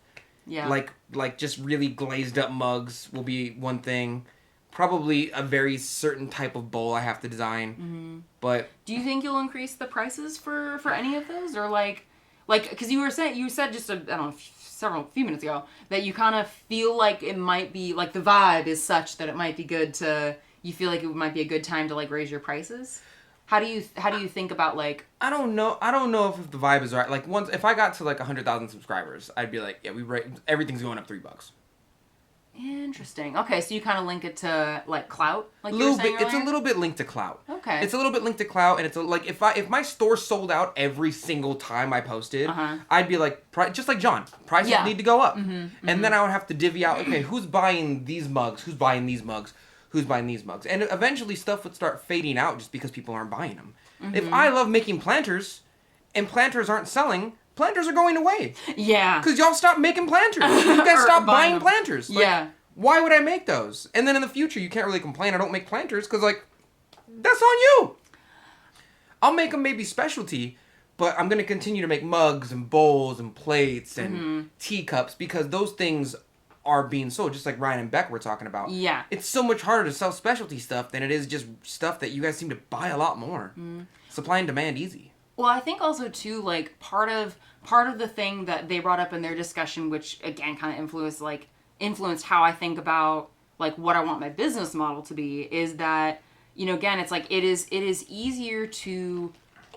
Yeah. Like just really glazed up mugs will be one thing. Probably a very certain type of bowl I have to design. Mm-hmm. But do you think you'll increase the prices for any of those, or like because you said just a few minutes ago that you kind of feel like it might be like the vibe is such that it might be good to, you feel like it might be a good time to like raise your prices? How do you think about like? I don't know if the vibe is right. Like if I got to like 100,000 subscribers, I'd be like, yeah, everything's going up $3. Interesting. Okay, so you kind of link it to like clout, like you were saying earlier? It's a little bit linked to clout. Okay. It's a little bit linked to clout, and it's like if my store sold out every single time I posted, I'd be like, just like John, prices need to go up, and then I would have to divvy out. Okay, who's buying these mugs? Who's buying these mugs? Who's buying these mugs? And eventually stuff would start fading out just because people aren't buying them. Mm-hmm. If I love making planters and planters aren't selling, planters are going away. Yeah. Because y'all stop making planters. You guys stop buying planters. Like, yeah. Why would I make those? And then in the future, you can't really complain I don't make planters because, like, that's on you. I'll make them maybe specialty, but I'm going to continue to make mugs and bowls and plates and teacups because those things are being sold, just like Ryan and Beck were talking about. Yeah. It's so much harder to sell specialty stuff than it is just stuff that you guys seem to buy a lot more. Supply and demand easy. Well, I think also too, like part of the thing that they brought up in their discussion, which again kind of influenced how I think about like what I want my business model to be, is that, you know, again, it's like it is easier to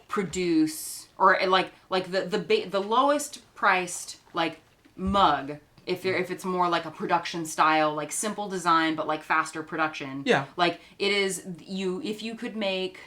produce, or like the lowest priced like mug. If it's more like a production style, like simple design, but like faster production. Yeah. Like it is if you could make,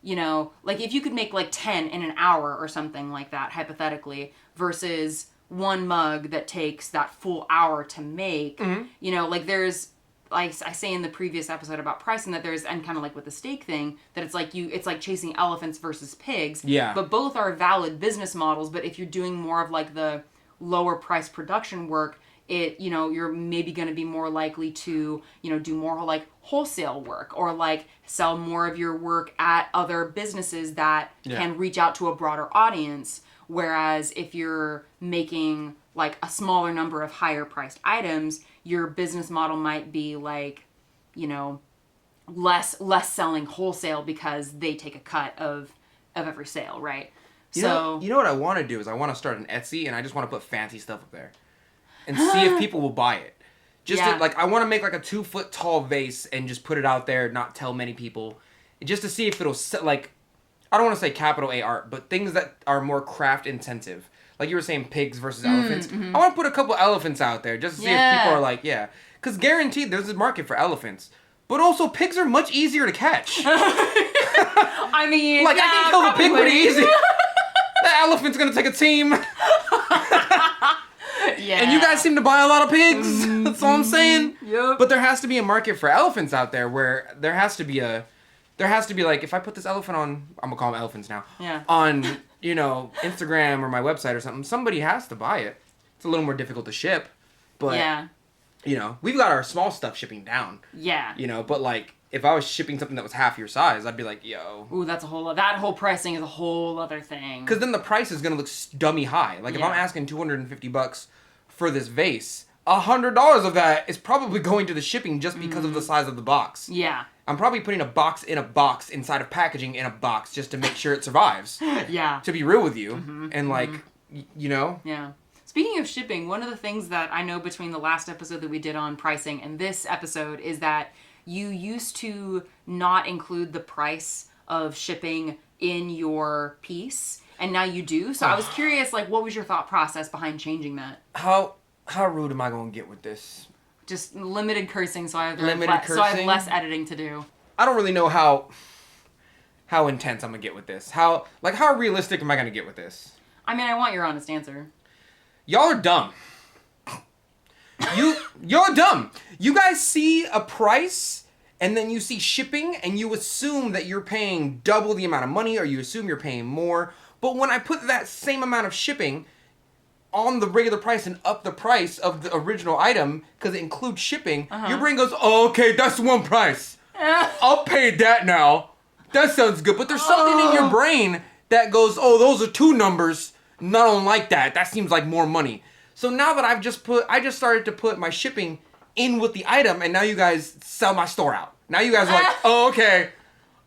you know, like if you could make like 10 in an hour or something like that, hypothetically, versus one mug that takes that full hour to make, you know, like there's, like I say in the previous episode about pricing, that there's, and kind of like with the steak thing, that it's like chasing elephants versus pigs. Yeah. But both are valid business models. But if you're doing more of like the lower price production work, it, you know, you're maybe going to be more likely to, you know, do more like wholesale work, or like sell more of your work at other businesses that can reach out to a broader audience. Whereas if you're making like a smaller number of higher priced items, your business model might be like, you know, less selling wholesale because they take a cut of every sale, right? You know what I want to do is I want to start an Etsy, and I just want to put fancy stuff up there and see if people will buy it. Just to, like, I want to make like a 2-foot tall vase and just put it out there, not tell many people, just to see if it'll like, I don't want to say capital A art, but things that are more craft intensive. Like you were saying, pigs versus elephants. I want to put a couple elephants out there just to see if people are like, yeah. Because guaranteed there's a market for elephants. But also, pigs are much easier to catch. I mean, like, I can kill the pig pretty easy. The elephant's going to take a team. Yeah. And you guys seem to buy a lot of pigs. That's all I'm saying. Yep. But there has to be a market for elephants out there where there has to be like, if I put this elephant on, I'm going to call them elephants now. Yeah. On, you know, Instagram or my website or something, somebody has to buy it. It's a little more difficult to ship. But, you know, we've got our small stuff shipping down. Yeah. You know, but like, if I was shipping something that was half your size, I'd be like, yo. Ooh, that whole pricing is a whole other thing. Because then the price is going to look dummy high. Like, if I'm asking $250 for this vase, $100 of that is probably going to the shipping just because of the size of the box. Yeah. I'm probably putting a box in a box inside of packaging in a box just to make sure it survives. Yeah. To be real with you. And like, you know? Yeah. Speaking of shipping, one of the things that I know between the last episode that we did on pricing and this episode is that you used to not include the price of shipping in your piece, and now you do. So I was curious, like, what was your thought process behind changing that? How rude am I gonna get with this? Just limited cursing, so I have Limited so I have cursing? less editing to do. I don't really know how intense I'm gonna get with this. How realistic am I gonna get with this? I mean, I want your honest answer. Y'all are dumb. You're dumb. You guys see a price and then you see shipping and you assume that you're paying double the amount of money, or you assume you're paying more. But when I put that same amount of shipping on the regular price and up the price of the original item because it includes shipping, your brain goes, oh, okay, that's one price. I'll pay that now. That sounds good. But there's something in your brain that goes, oh, those are two numbers. No, I don't like that. That seems like more money. So now that I just started to put my shipping in with the item, and now you guys sell my store out. Now you guys are like, oh, okay,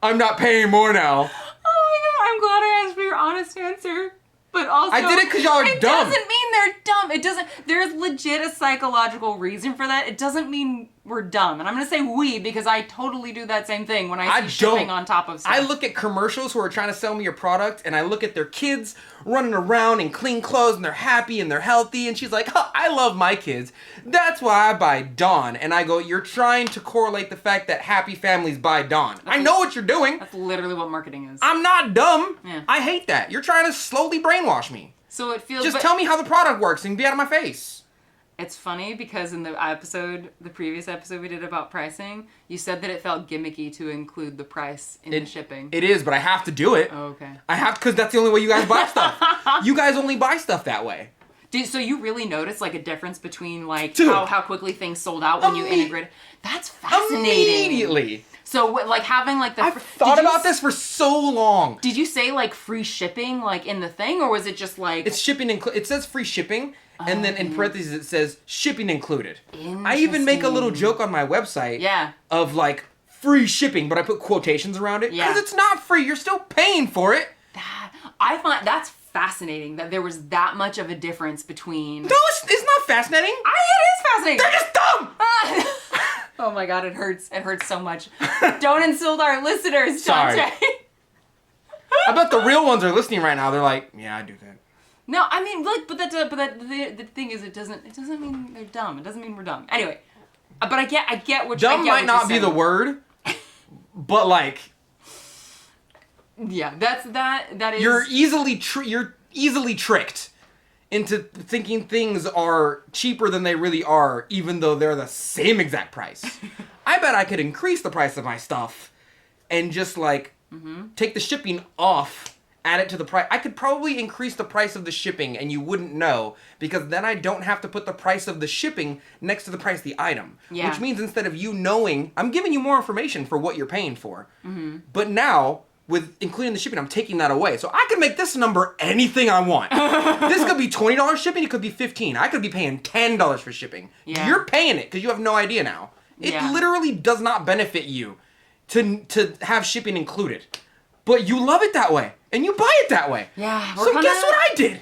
I'm not paying more now. Oh my god, I'm glad I asked for your honest answer. But also, I did it because y'all are dumb. It doesn't mean they're dumb. It doesn't. There's legit a psychological reason for that. It doesn't mean we're dumb. And I'm gonna say we because I totally do that same thing when I see shipping on top of stuff. I look at commercials who are trying to sell me a product, and I look at their kids running around in clean clothes, and they're happy and they're healthy. And she's like, oh, I love my kids. That's why I buy Dawn. And I go, you're trying to correlate the fact that happy families buy Dawn. I know what you're doing. That's literally what marketing is. I'm not dumb. Yeah. I hate that. You're trying to slowly brainwash me. So it feels. Just tell me how the product works and be out of my face. It's funny because in the previous episode we did about pricing, you said that it felt gimmicky to include the price in the shipping. It is, but I have to do it. Oh, okay. I have because that's the only way you guys buy stuff. You guys only buy stuff that way. So you really noticed like a difference between like how quickly things sold out when you integrated? That's fascinating. Immediately. So like having like the I've thought about this for so long. Did you say like free shipping like in the thing, or was it just like it's shipping it says free shipping, and then in parentheses it says shipping included. I even make a little joke on my website of like free shipping, but I put quotations around it because it's not free. You're still paying for it. I find that's fascinating that there was that much of a difference between. No, it's not fascinating. It is fascinating. They're just dumb. Oh my god, it hurts. It hurts so much. Don't insult our listeners, Sorry. Donte. I bet the real ones are listening right now. They're like, yeah, I do that. No, I mean, like, the thing is, it doesn't mean they're dumb. It doesn't mean we're dumb. Anyway, but I get what dumb I get might what not you're be saying. the word, but like, yeah, that is. You're easily tricked into thinking things are cheaper than they really are, even though they're the same exact price. I bet I could increase the price of my stuff and just like take the shipping off, add it to the price. I could probably increase the price of the shipping and you wouldn't know, because then I don't have to put the price of the shipping next to the price of the item. Yeah. Which means instead of you knowing, I'm giving you more information for what you're paying for. But now, with including the shipping, I'm taking that away. So I can make this number anything I want. This could be $20 shipping, it could be $15. I could be paying $10 for shipping. Yeah. You're paying it because you have no idea now. It literally does not benefit you to have shipping included. But you love it that way, and you buy it that way. Yeah. So guess what I did?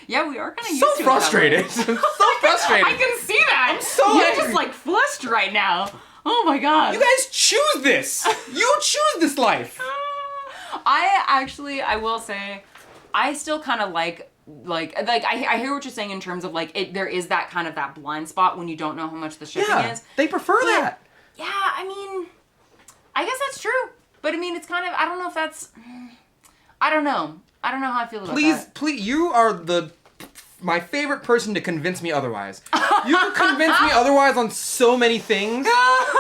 Yeah, we are kind of used So to frustrated. it that way. So frustrated. I can see that. I'm so You're angry. just like flushed right now. Oh my god. You guys choose this. You choose this life. I will say, I still kind of like I hear what you're saying in terms of like there is that kind of that blind spot when you don't know how much the shipping is. They prefer that. Yeah, I mean, I guess that's true. But I mean, it's kind of, I don't know if that's, I don't know how I feel about that. Please, you are my favorite person to convince me otherwise. You convince me otherwise on so many things.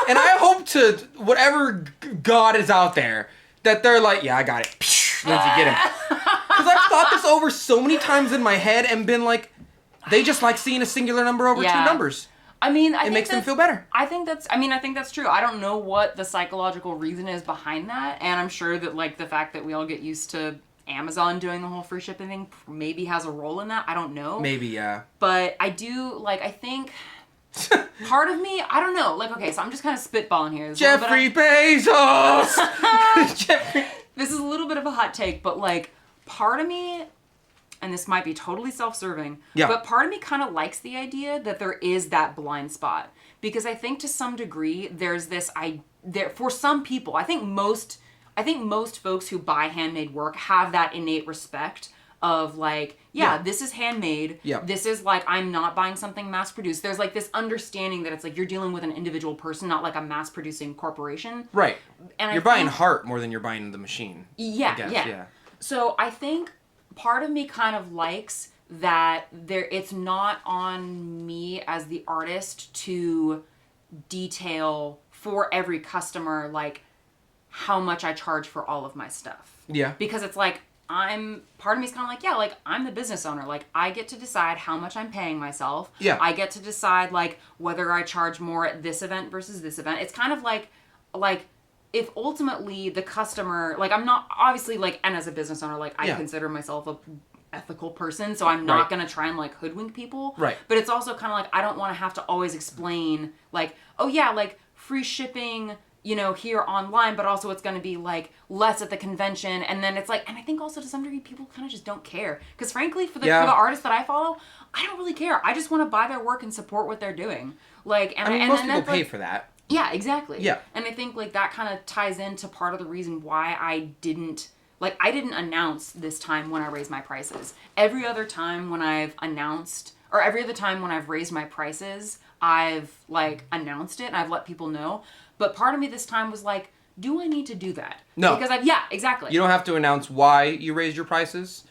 And I hope to, whatever God is out there, that they're like, yeah, I got it. Once you get him. Because I've thought this over so many times in my head and been like, they just like seeing a singular number over two numbers. I mean, it makes them feel better. I think that's true. I don't know what the psychological reason is behind that. And I'm sure that like the fact that we all get used to Amazon doing the whole free shipping thing maybe has a role in that. I don't know. Maybe, yeah. But I do, like, I think part of me, I don't know. Like, okay, so I'm just kind of spitballing here. Jeffrey Bezos! This is a little bit of a hot take, but like, part of me, and this might be totally self-serving, but part of me kind of likes the idea that there is that blind spot. because I think to some degree there's this for some people, I think most folks who buy handmade work have that innate respect of like, this is handmade. Yeah. This is like, I'm not buying something mass produced. There's like this understanding that it's like you're dealing with an individual person, not like a mass producing corporation. Right. And you're buying heart more than you're buying the machine. Yeah, I guess, yeah. So I think part of me kind of likes that it's not on me as the artist to detail for every customer like how much I charge for all of my stuff. Yeah. Because it's like part of me is kind of like, like I'm the business owner. Like I get to decide how much I'm paying myself. Yeah. I get to decide like whether I charge more at this event versus this event. It's kind of like if ultimately the customer, like I'm not obviously like, and as a business owner, like I consider myself a ethical person, so I'm not going to try and like hoodwink people. Right. But it's also kind of like I don't want to have to always explain like, oh yeah, like free shipping, here online, but also it's going to be like less at the convention. And then it's like, and I think also to some degree people kind of just don't care. Because frankly, for the artists that I follow, I don't really care. I just want to buy their work and support what they're doing. Like, and most people pay for that. Yeah, exactly. Yeah. And I think like that kind of ties into part of the reason why I didn't announce this time when I raised my prices. Every other time when I've announced, or every other time when I've raised my prices, I've like announced it and I've let people know. But part of me this time was like, do I need to do that? No. Because exactly. You don't have to announce why you raised your prices.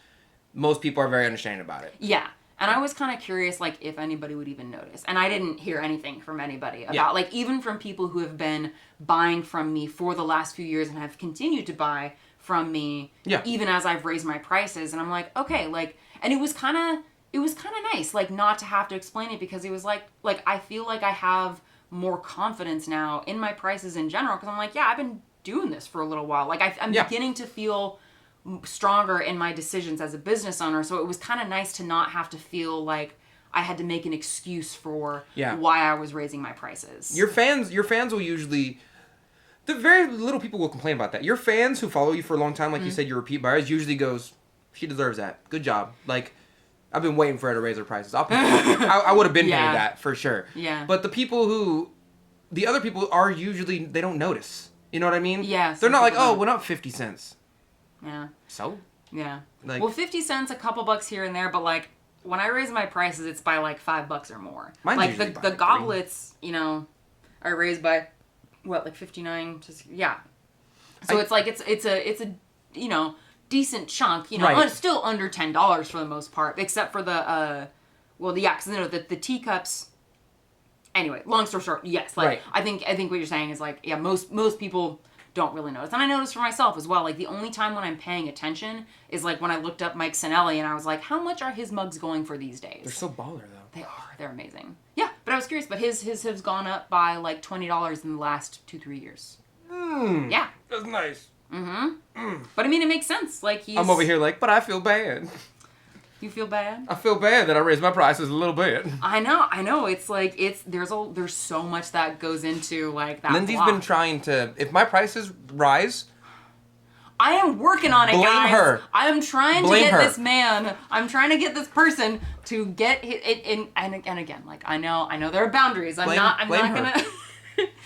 Most people are very understanding about it. Yeah. And I was kind of curious, like, if anybody would even notice. And I didn't hear anything from anybody about, like, even from people who have been buying from me for the last few years and have continued to buy from me, even as I've raised my prices. And I'm like, okay, like, and it was kind of nice, like, not to have to explain it, because it was like, I feel like I have more confidence now in my prices in general, because I'm like, I've been doing this for a little while. Like, I'm beginning to feel stronger in my decisions as a business owner, so it was kind of nice to not have to feel like I had to make an excuse for why I was raising my prices. Your fans will usually, the very little people will complain about that. Your fans who follow you for a long time, like you said, your repeat buyers, usually goes, she deserves that. Good job. Like, I've been waiting for her to raise her prices. I would have been paying that for sure. Yeah. But the other people are usually, they don't notice. You know what I mean? Yeah. They're not like, oh, went up 50 cents. Yeah. So? Yeah. Like, well, 50 cents, a couple bucks here and there, but like when I raise my prices, it's by like $5 or more. Mine's like usually the goblets, I raise by what, like 59? So it's like it's a decent chunk, still under $10 for the most part, except for the because the teacups. Anyway, long story short, yes, like I think what you're saying is like most people don't really notice. And I noticed for myself as well, like the only time when I'm paying attention is like when I looked up Mike Sinelli and I was like, how much are his mugs going for these days? They're so baller though. They are. They're amazing. Yeah, but I was curious, but his has gone up by like $20 in the last 2-3 years. Yeah. That's nice. But I mean, it makes sense. Like I'm over here like, but I feel bad. You feel bad? I feel bad that I raised my prices a little bit. I know. It's like there's so much that goes into like that. Lindsay's been trying to. If my prices rise, I am working on it, guys. Blame her. I am trying to get this man. I'm trying to get this person to get it. And again, like I know there are boundaries. I'm not gonna.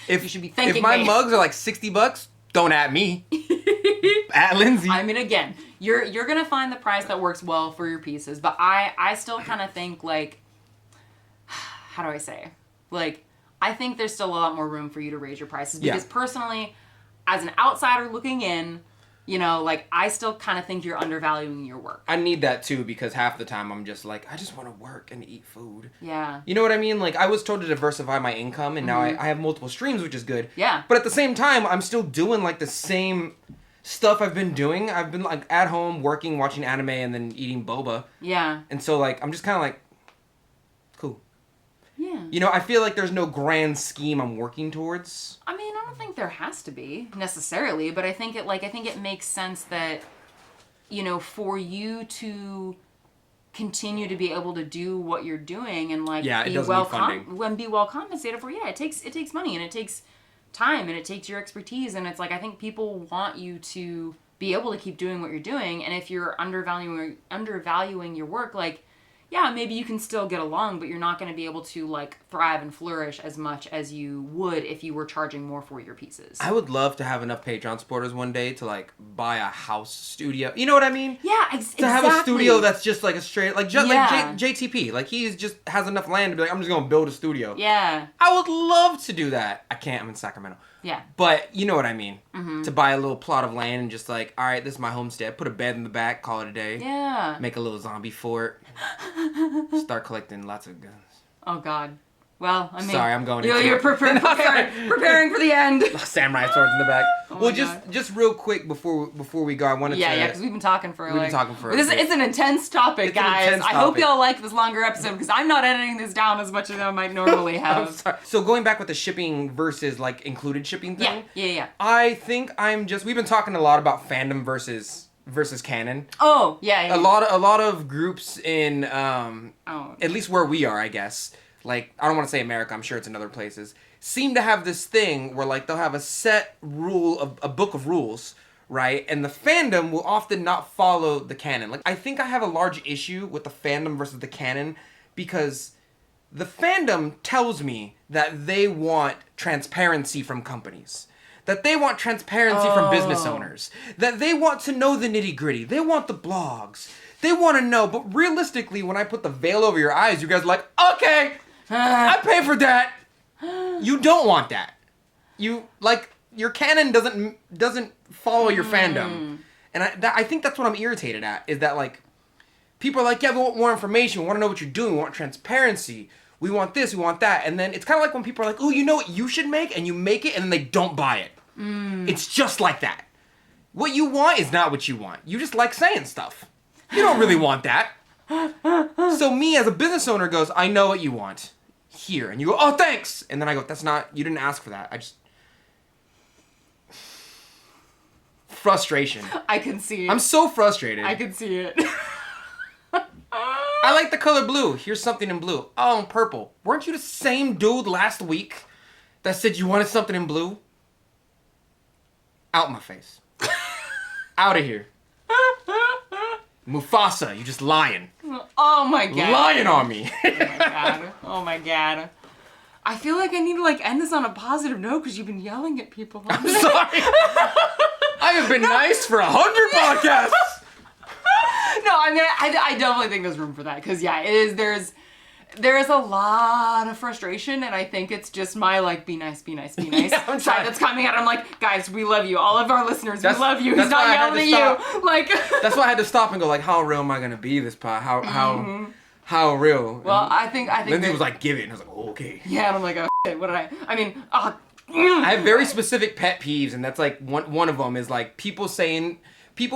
If you should be thanking if my me. mugs are like $60, don't at me. At Lindsay. I mean, again, you're gonna find the price that works well for your pieces, but I still kind of think like, how do I say, like I think there's still a lot more room for you to raise your prices, because personally, as an outsider looking in, like I still kind of think you're undervaluing your work. I need that too, because half the time I'm just like, I just want to work and eat food. Yeah. You know what I mean? Like I was told to diversify my income, and now I have multiple streams, which is good. Yeah. But at the same time, I'm still doing like the same stuff I've been doing. I've been like at home working, watching anime, and then eating boba. Yeah. And so like I'm just kind of like, cool. Yeah. I feel like there's no grand scheme I'm working towards. I mean, I don't think there has to be necessarily, but I think it makes sense that, for you to continue to be able to do what you're doing and like it does need funding. Be well compensated for. Yeah, it takes money, and it takes time, and it takes your expertise, and it's like I think people want you to be able to keep doing what you're doing, and if you're undervaluing your work, like yeah, maybe you can still get along, but you're not going to be able to like thrive and flourish as much as you would if you were charging more for your pieces. I would love to have enough Patreon supporters one day to like buy a house studio. You know what I mean? Yeah, To have a studio that's just like a straight, like just Yeah. like JTP. Like he just has enough land to be like, I'm just gonna build a studio. Yeah. I would love to do that. I can't. I'm in Sacramento. Yeah. But you know what I mean. To buy a little plot of land and just like, all right, this is my homestead. Put a bed in the back. Call it a day. Yeah. Make a little zombie fort. Start collecting lots of guns. Oh God. Well, I mean, Sorry, I'm going. You're preparing for the end. Samurai swords in the back. Oh well, my just real quick before we go, I wanted to. Yeah, because we've been talking for. We've been talking for. It's an intense topic, guys. I hope y'all like this longer episode because I'm not editing this down as much as I might normally have. I'm sorry. So going back with the shipping versus like included shipping thing. Yeah. I think we've been talking a lot about fandom versus canon. Oh, yeah. A lot of groups in at least where we are, I guess. Like, I don't want to say America, I'm sure it's in other places, seem to have this thing where, like, they'll have a set rule, a book of rules, right? And the fandom will often not follow the canon. Like, I think I have a large issue with the fandom versus the canon because the fandom tells me that they want transparency from companies. That they want transparency from business owners. That they want to know the nitty-gritty. They want the blogs. They want to know. But realistically, when I put the veil over your eyes, you guys are like, okay, I pay for that. You don't want that. You, like, your canon doesn't follow your fandom. And I think that's what I'm irritated at, is that, like, people are like, yeah, we want more information. We want to know what you're doing. We want transparency. We want this. We want that. And then it's kind of like when people are like, oh, you know what you should make? And you make it, and then they don't buy it. It's just like that. What you want is not what you want. You just like saying stuff. You don't really want that. So me as a business owner goes, I know what you want. Here. And you go, oh, thanks. And then I go, that's not, you didn't ask for that. Frustration. I can see it. I'm so frustrated. I can see it. I like the color blue. Here's something in blue. Oh, and purple. Weren't you the same dude last week that said you wanted something in blue? Out my face. Out of here. Mufasa, you just lying. Oh my God. Lying on me. Oh my God. I feel like I need to like end this on a positive note because you've been yelling at people. I'm sorry. I have been nice for 100 podcasts. No, I mean, I definitely think there's room for that because yeah, it is. There's a lot of frustration, and I think it's just my like be nice Yeah, side that's coming out. I'm like, guys, we love you. All of our listeners, we love you. He's that's why not I had yelling to at stop. you. Like That's why I had to stop and go like, how real am I gonna be this pod? How real? Well, I think Lindsay was like, give it, and I was like, oh, okay. yeah, and I'm like, oh shit, what did I mean, I have very specific pet peeves, and that's like one of them is like people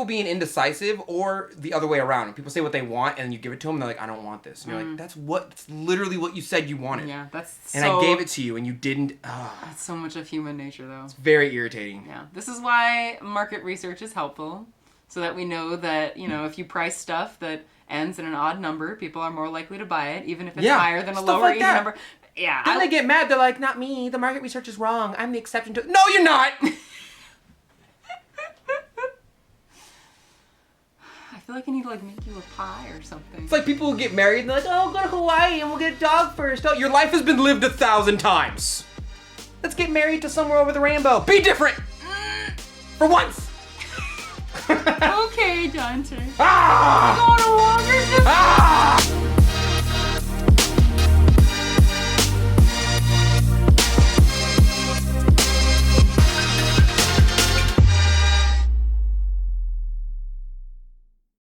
being indecisive, or the other way around. People say what they want, and you give it to them, and they're like, I don't want this. And you're like, that's literally what you said you wanted. yeah, that's And I gave it to you, and you didn't. That's so much of human nature, though. Very irritating. Yeah, this is why market research is helpful, so that we know that, you know, if you price stuff that ends in an odd number, people are more likely to buy it, even if it's higher than a lower like even number. Yeah. Then they get mad. They're like, not me. The market research is wrong. I'm the exception to. No, you're not. I feel like I need to like make you a pie or something. It's like people who get married and they're like, oh, go to Hawaii and we'll get a dog first. Oh, your life has been lived 1,000 times. Let's get married to somewhere over the rainbow. Be different. For once. Okay, Donte. Ah! Going to walk or just... Ah!